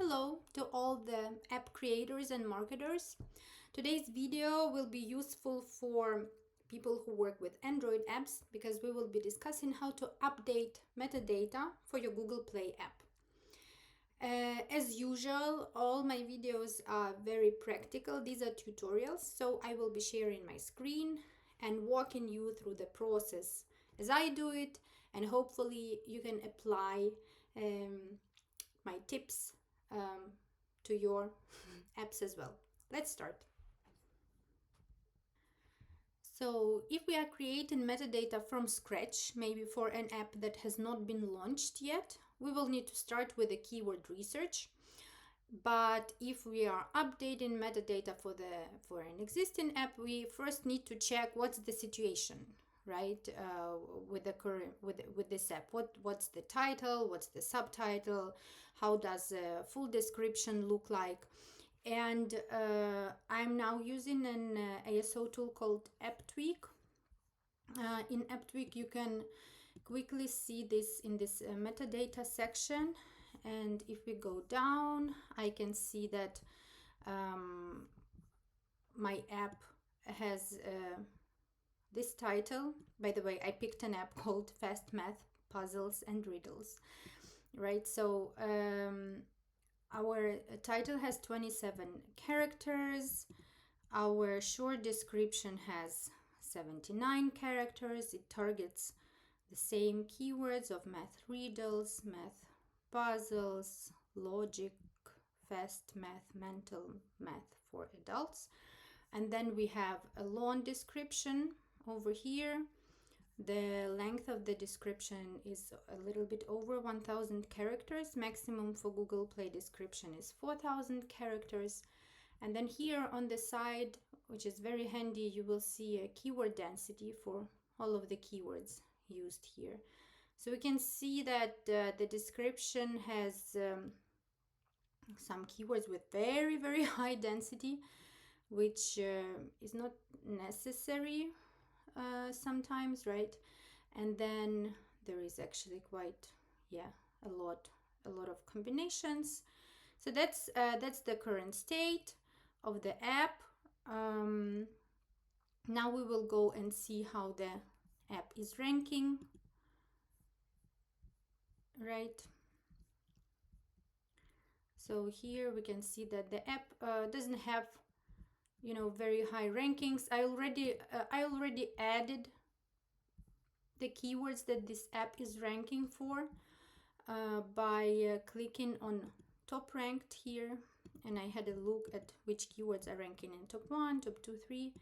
Hello to all the app creators and marketers. Today's video will be useful for people who work with Android apps because we will be discussing how to update metadata for your Google Play app. As usual, all my videos are very practical. These are tutorials, so I will be sharing my screen and walking you through the process as I do it, and hopefully you can apply my tips to your apps as well. Let's start. So if we are creating metadata from scratch, maybe for an app that has not been launched yet, we will need to start with a keyword research. But if we are updating metadata for an existing app, we first need to check what's the situation, right? With this app, what's the title, what's the subtitle, how does a full description look like? And I'm now using an ASO tool called AppTweak. In AppTweak, you can quickly see this in this metadata section. And if we go down, I can see that my app has this title. By the way, I picked an app called Fast Math, Puzzles and Riddles, right? So our title has 27 characters. Our short description has 79 characters. It targets the same keywords of math riddles, math puzzles, logic, fast math, mental math for adults. And then we have a long description over here. The length of the description is a little bit over 1000 characters. Maximum for Google Play description is 4000 characters. And then here on the side, which is very handy, you will see a keyword density for all of the keywords used here. So we can see that the description has some keywords with very, very high density, which is not necessary sometimes, right? And then there is actually quite a lot of combinations. So that's the current state of the app. Now we will go and see how the app is ranking, right? So here we can see that the app doesn't have very high rankings. I already added the keywords that this app is ranking for by clicking on top ranked here, and I had a look at which keywords are ranking in top 1, top 2, 3,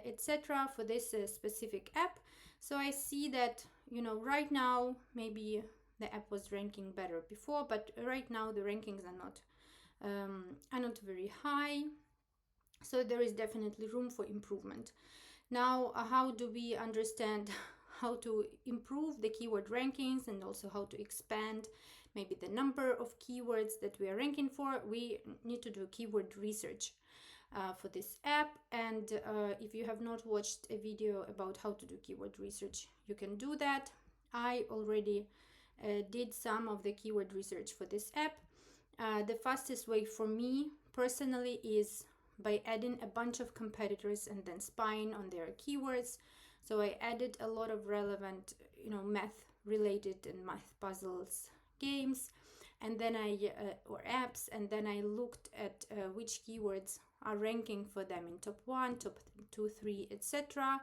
etc. for this specific app. So I see that right now maybe the app was ranking better before, but right now the rankings are not very high. So there is definitely room for improvement. Now, how do we understand how to improve the keyword rankings and also how to expand maybe the number of keywords that we are ranking for? We need to do keyword research for this app. And if you have not watched a video about how to do keyword research, you can do that. I already did some of the keyword research for this app. The fastest way for me personally is by adding a bunch of competitors and then spying on their keywords. So I added a lot of relevant, math related and math puzzles games, and then or apps, and then I looked at which keywords are ranking for them in top 1, top 2, 3, etc.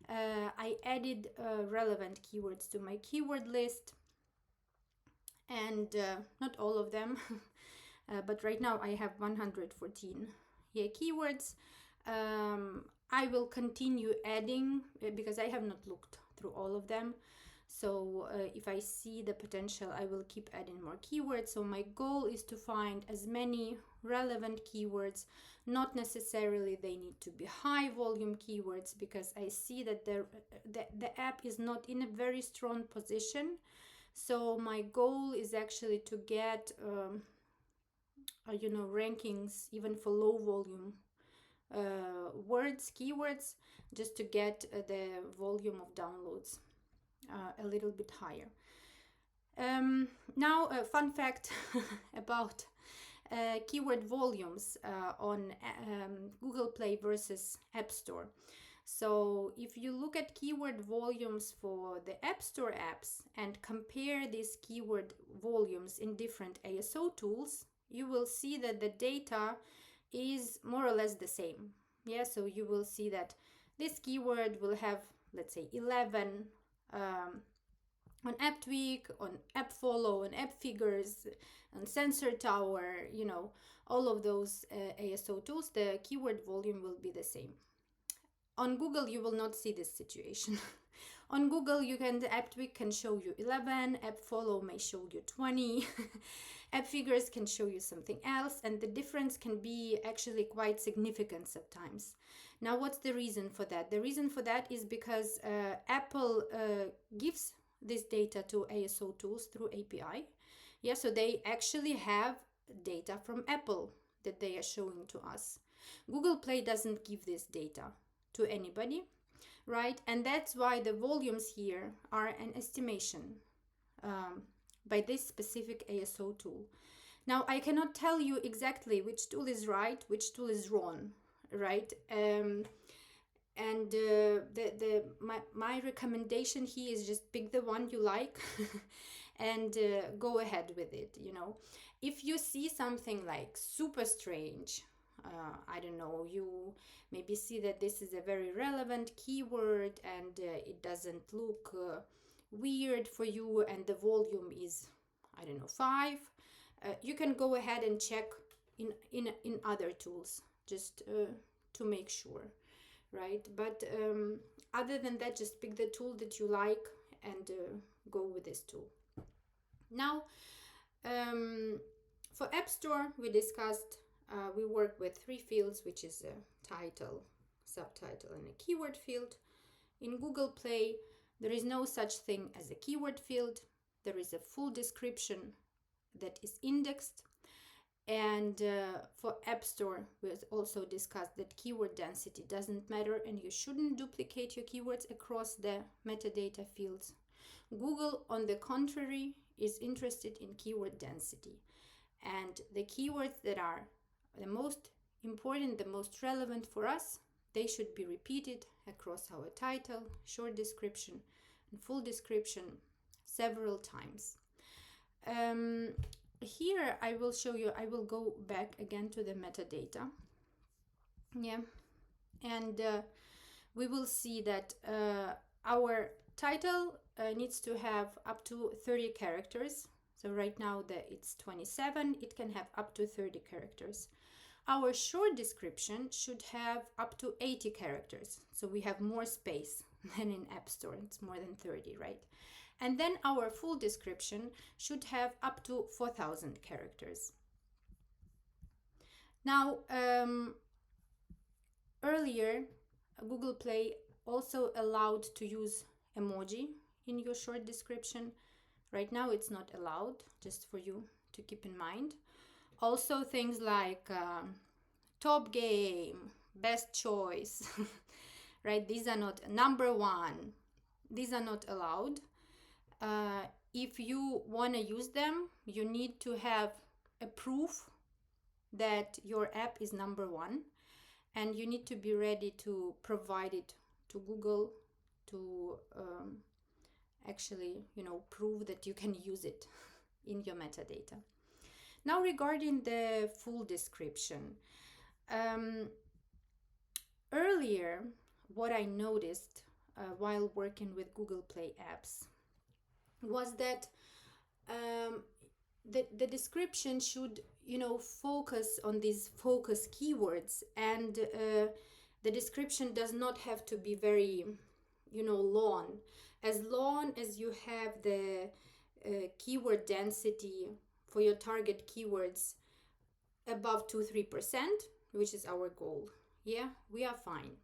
I added relevant keywords to my keyword list, and not all of them, but right now I have 114 keywords. I will continue adding because I have not looked through all of them. So if I see the potential, I will keep adding more keywords. So my goal is to find as many relevant keywords. Not necessarily they need to be high volume keywords, because I see that the app is not in a very strong position. So my goal is actually to get rankings even for low volume keywords, just to get the volume of downloads a little bit higher. Now a fun fact about keyword volumes on Google Play versus App Store. So if you look at keyword volumes for the App Store apps and compare these keyword volumes in different ASO tools, you will see that the data is more or less the same. Yeah, so you will see that this keyword will have, let's say, 11 on AppTweak, on AppFollow, on AppFigures, on Sensor Tower, you know, all of those ASO tools, the keyword volume will be the same. On Google, you will not see this situation. On Google, the AppTweak can show you 11, AppFollow may show you 20, AppFigures can show you something else, and the difference can be actually quite significant sometimes. Now, what's the reason for that? The reason for that is because Apple gives this data to ASO tools through API. Yeah, so they actually have data from Apple that they are showing to us. Google Play doesn't give this data to anybody, right? And that's why the volumes here are an estimation by this specific ASO tool. Now, I cannot tell you exactly which tool is right, which tool is wrong, right? My recommendation here is just pick the one you like and go ahead with it. You know, if you see something like super strange, I don't know, you maybe see that this is a very relevant keyword and it doesn't look weird for you and the volume is, I don't know, 5, you can go ahead and check in other tools just to make sure, right? But other than that, just pick the tool that you like and go with this tool. Now, for App Store, we discussed we work with 3 fields, which is a title, subtitle, and a keyword field. In Google Play, there is no such thing as a keyword field. There is a full description that is indexed. And for App Store, we also discussed that keyword density doesn't matter and you shouldn't duplicate your keywords across the metadata fields. Google, on the contrary, is interested in keyword density. And the keywords that are the most important, the most relevant for us, they should be repeated across our title, short description, and full description several times. Here I will show you, I will go back again to the metadata. Yeah, and we will see that our title needs to have up to 30 characters. So right now it's 27, it can have up to 30 characters. Our short description should have up to 80 characters. So we have more space than in App Store, it's more than 30, right? And then our full description should have up to 4,000 characters. Now, earlier, Google Play also allowed to use emoji in your short description. Right now, it's not allowed, just for you to keep in mind. Also, things like top game, best choice, right? These are not number 1. These are not allowed. If you want to use them, you need to have a proof that your app is number 1, and you need to be ready to provide it to Google to actually, you know, prove that you can use it in your metadata. Now, regarding the full description, earlier, what I noticed while working with Google Play apps was that the description should, you know, focus on these focus keywords, and the description does not have to be very, you know, long as you have the keyword density for your target keywords above 2-3%, which is our goal. Yeah, we are fine.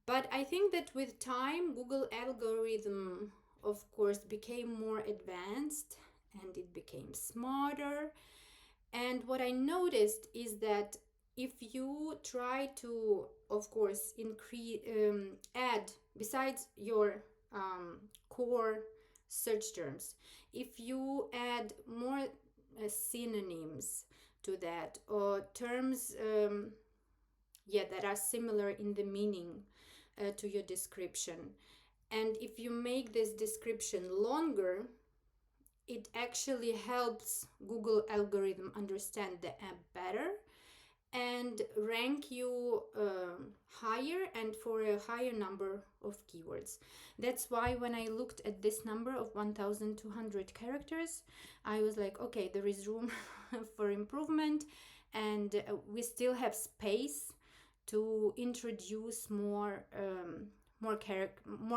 But I think that with time, Google algorithm, of course, became more advanced and it became smarter. And what I noticed is that if you try to, of course, add, besides your core search terms, if you add more synonyms to that, or terms that are similar in the meaning to your description. And if you make this description longer, it actually helps Google algorithm understand the app better and rank you higher and for a higher number of keywords. That's why when I looked at this number of 1,200 characters, I was like, okay, there is room for improvement, and we still have space to introduce more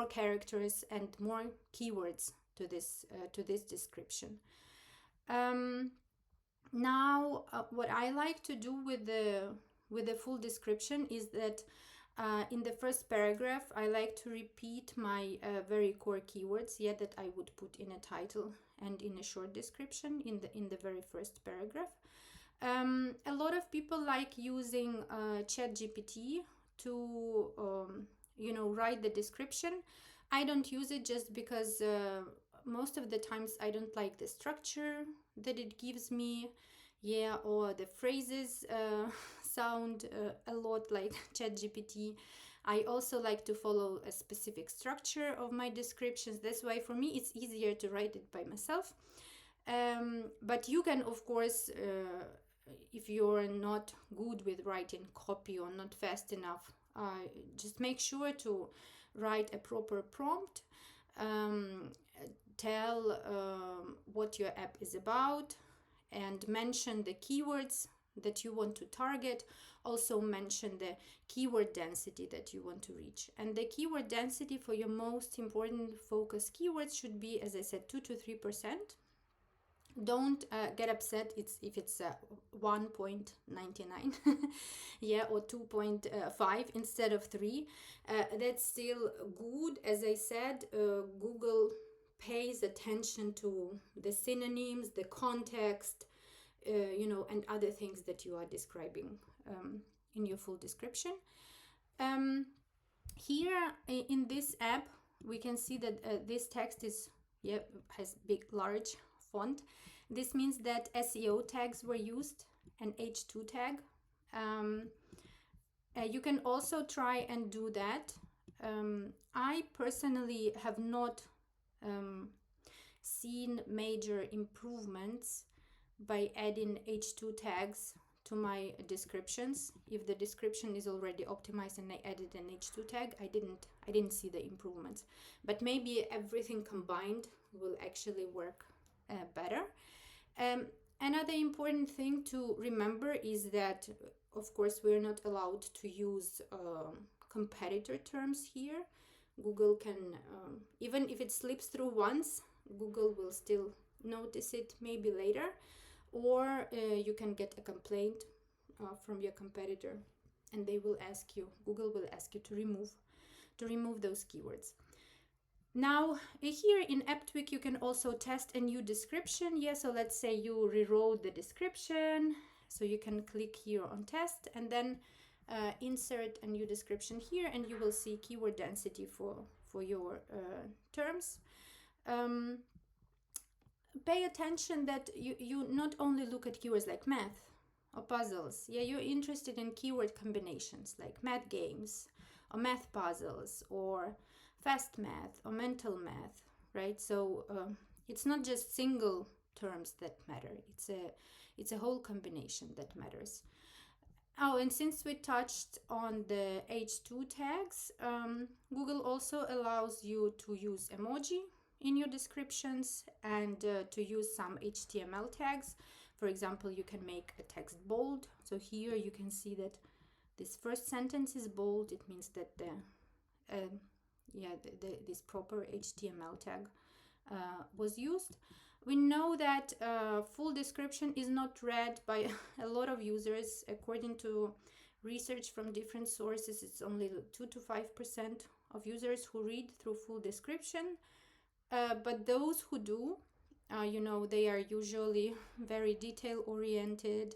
characters and more keywords to this description. Now, what I like to do with the full description is that in the first paragraph, I like to repeat my very core keywords, that I would put in a title and in a short description in the very first paragraph. A lot of people like using ChatGPT to write the description. I don't use it just because most of the times I don't like the structure that it gives me, or the phrases sound a lot like ChatGPT. I also like to follow a specific structure of my descriptions. That's why for me it's easier to write it by myself. But you can, of course, if you're not good with writing copy or not fast enough, just make sure to write a proper prompt. Tell what your app is about and mention the keywords that you want to target. Also mention the keyword density that you want to reach. And the keyword density for your most important focus keywords should be, as I said, 2 to 3%. Don't get upset if it's 1.99 or 2.5 instead of 3. That's still good. As I said, Google pays attention to the synonyms, the context, and other things that you are describing in your full description. Here in this app, we can see that this text is has big, large font. This means that SEO tags were used, an H2 tag. You can also try and do that. I personally have not seen major improvements by adding H2 tags to my descriptions. If the description is already optimized and I added an H2 tag, I didn't see the improvements. But maybe everything combined will actually work better. Another important thing to remember is that, of course, we're not allowed to use competitor terms here. Google can, even if it slips through once, Google will still notice it maybe later, or you can get a complaint from your competitor, and Google will ask you to remove those keywords. Now, here in AppTweak, you can also test a new description. So let's say you rewrote the description. So you can click here on test and then insert a new description here, and you will see keyword density for your terms. Pay attention that you not only look at keywords like math or puzzles. You're interested in keyword combinations like math games or math puzzles or fast math or mental math, right? So it's not just single terms that matter. It's a whole combination that matters. Oh, and since we touched on the H2 tags, Google also allows you to use emoji in your descriptions and to use some HTML tags. For example, you can make a text bold. So here you can see that this first sentence is bold. It means that this proper HTML tag was used. We know that full description is not read by a lot of users. According to research from different sources, it's only 2 to 5% of users who read through full description. But those who do, they are usually very detail oriented.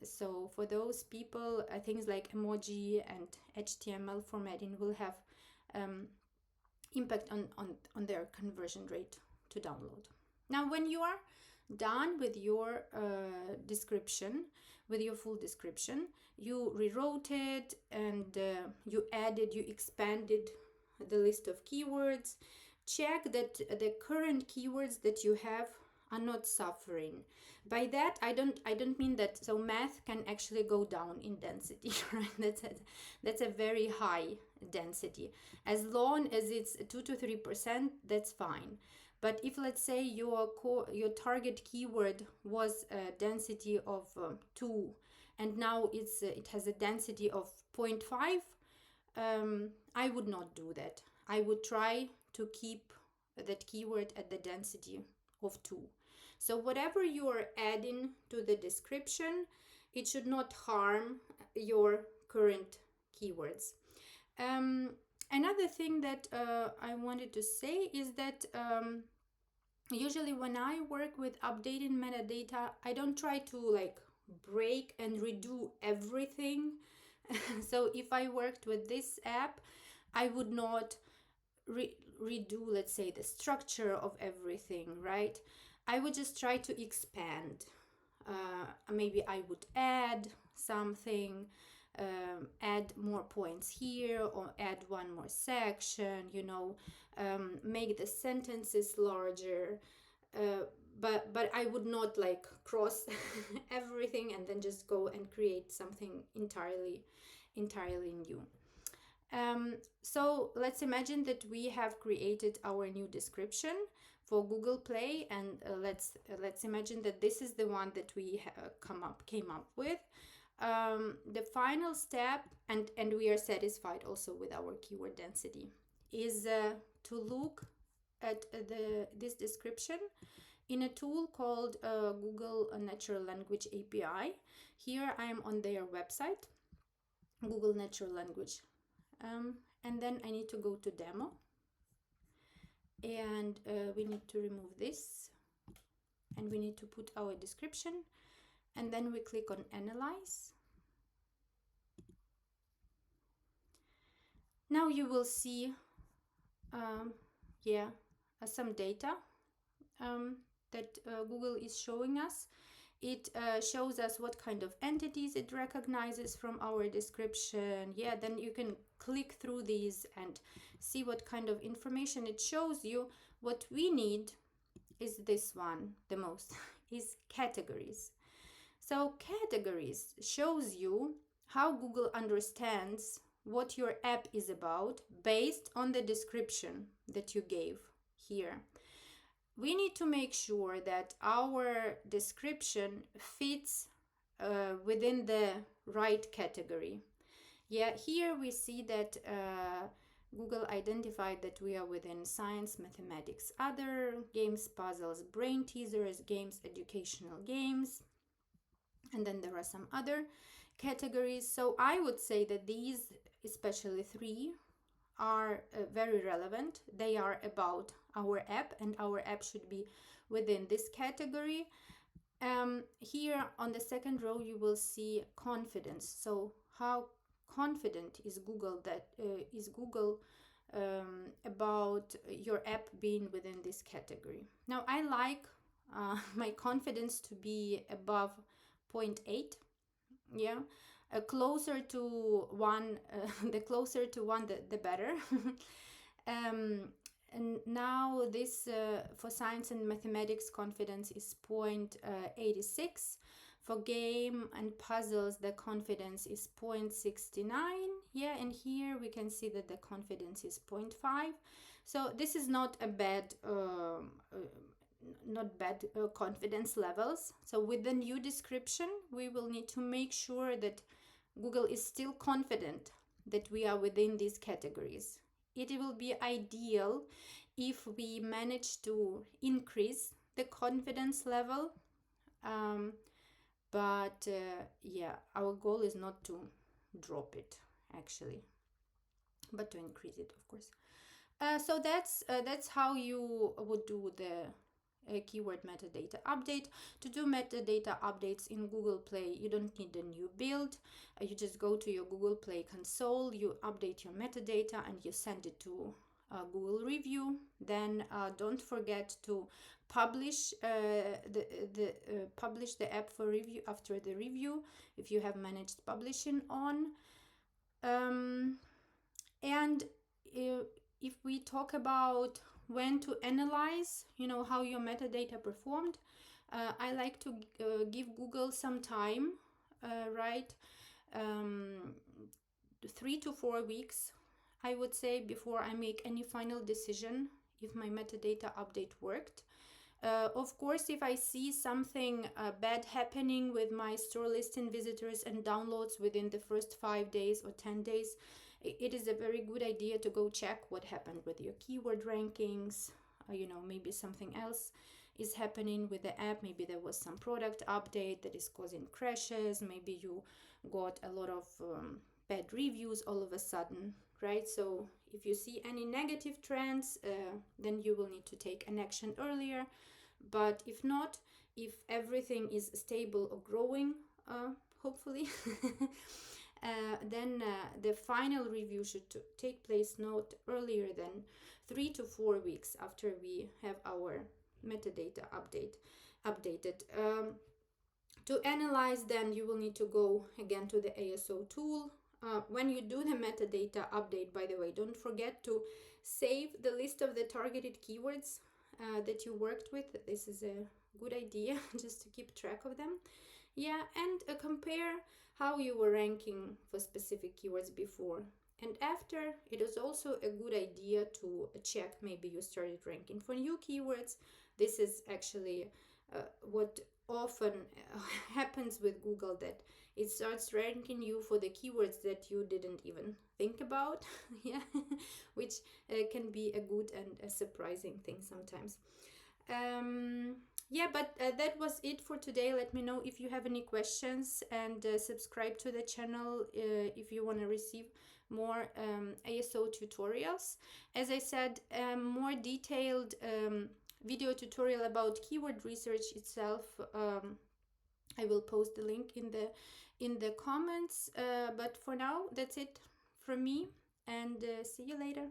So for those people, things like emoji and HTML formatting will have impact on their conversion rate to download. Now, when you are done with your description, with your full description, you rewrote it and you added, you expanded the list of keywords, check that the current keywords that you have are not suffering. By that I don't mean that, so math can actually go down in density, right? That's a very high density. As long as it's 2 to 3%, that's fine. But if, let's say, your target keyword was a density of 2, and now it has a density of 0.5, I would not do that. I would try to keep that keyword at the density of 2. So whatever you are adding to the description, it should not harm your current keywords. Another thing that I wanted to say is that usually when I work with updating metadata, I don't try to like break and redo everything. So if I worked with this app, I would not redo, let's say, the structure of everything, right? I would just try to expand. Maybe I would add something, add more points here, or add one more section, make the sentences larger. But I would not like cross everything and then just go and create something entirely new. So let's imagine that we have created our new description for Google Play, and let's imagine that this is the one that we came up with. The final step, and we are satisfied also with our keyword density, is to look at this description in a tool called Google Natural Language API. Here I am on their website, Google Natural Language. And then I need to go to demo, and we need to remove this, and we need to put our description, and then we click on analyze. Now you will see some data that Google is showing us. It shows us what kind of entities it recognizes from our description. Yeah, then you can click through these and see what kind of information it shows you. What we need is this one, the most, is categories. So categories shows you how Google understands what your app is about based on the description that you gave here. We need to make sure that our description fits within the right category. Yeah, here we see that Google identified that we are within science, mathematics, other, games, puzzles, brain teasers, games, educational games, and then there are some other categories. So I would say that these, especially 3, are very relevant. They are about our app, and our app should be within this category. Here on the second row you will see confidence. So how confident is Google about your app being within this category? Now I like my confidence to be above 0.8. Yeah, closer to 1, the closer to 1 the better. And now this for science and mathematics confidence is 0.86. For game and puzzles the confidence is 0.69. Yeah, and here we can see that the confidence is 0.5. So this is not a bad confidence levels. So with the new description we will need to make sure that Google is still confident that we are within these categories. It will be ideal if we manage to increase the confidence level, but our goal is not to drop it actually, but to increase it, of course. So that's how you would do the keyword metadata update. To do metadata updates in Google Play, you don't need a new build. You just go to your Google Play console, you update your metadata, and you send it to Google review, then don't forget to publish publish the app for review after the review if you have managed publishing on. And if we talk about when to analyze, how your metadata performed, I like to give Google some time, right? 3 to 4 weeks, I would say, before I make any final decision if my metadata update worked. Of course, if I see something bad happening with my store listing visitors and downloads within the first 5 days or 10 days, it is a very good idea to go check what happened with your keyword rankings. Maybe something else is happening with the app. Maybe there was some product update that is causing crashes. Maybe you got a lot of bad reviews all of a sudden, right? So if you see any negative trends, then you will need to take an action earlier. But if not, if everything is stable or growing, hopefully, then the final review should take place not earlier than 3 to 4 weeks after we have our metadata updated. To analyze, then you will need to go again to the ASO tool. When you do the metadata update, by the way, don't forget to save the list of the targeted keywords that you worked with. This is a good idea just to keep track of them. Yeah, and compare how you were ranking for specific keywords before and after. It is also a good idea to check, maybe you started ranking for new keywords. This is actually what often happens with Google, that it starts ranking you for the keywords that you didn't even think about. Yeah, which can be a good and a surprising thing sometimes. Yeah, but that was it for today. Let me know if you have any questions, and subscribe to the channel if you want to receive more ASO tutorials. As I said, more detailed video tutorial about keyword research itself, I will post the link in the comments. But for now, that's it from me, and see you later.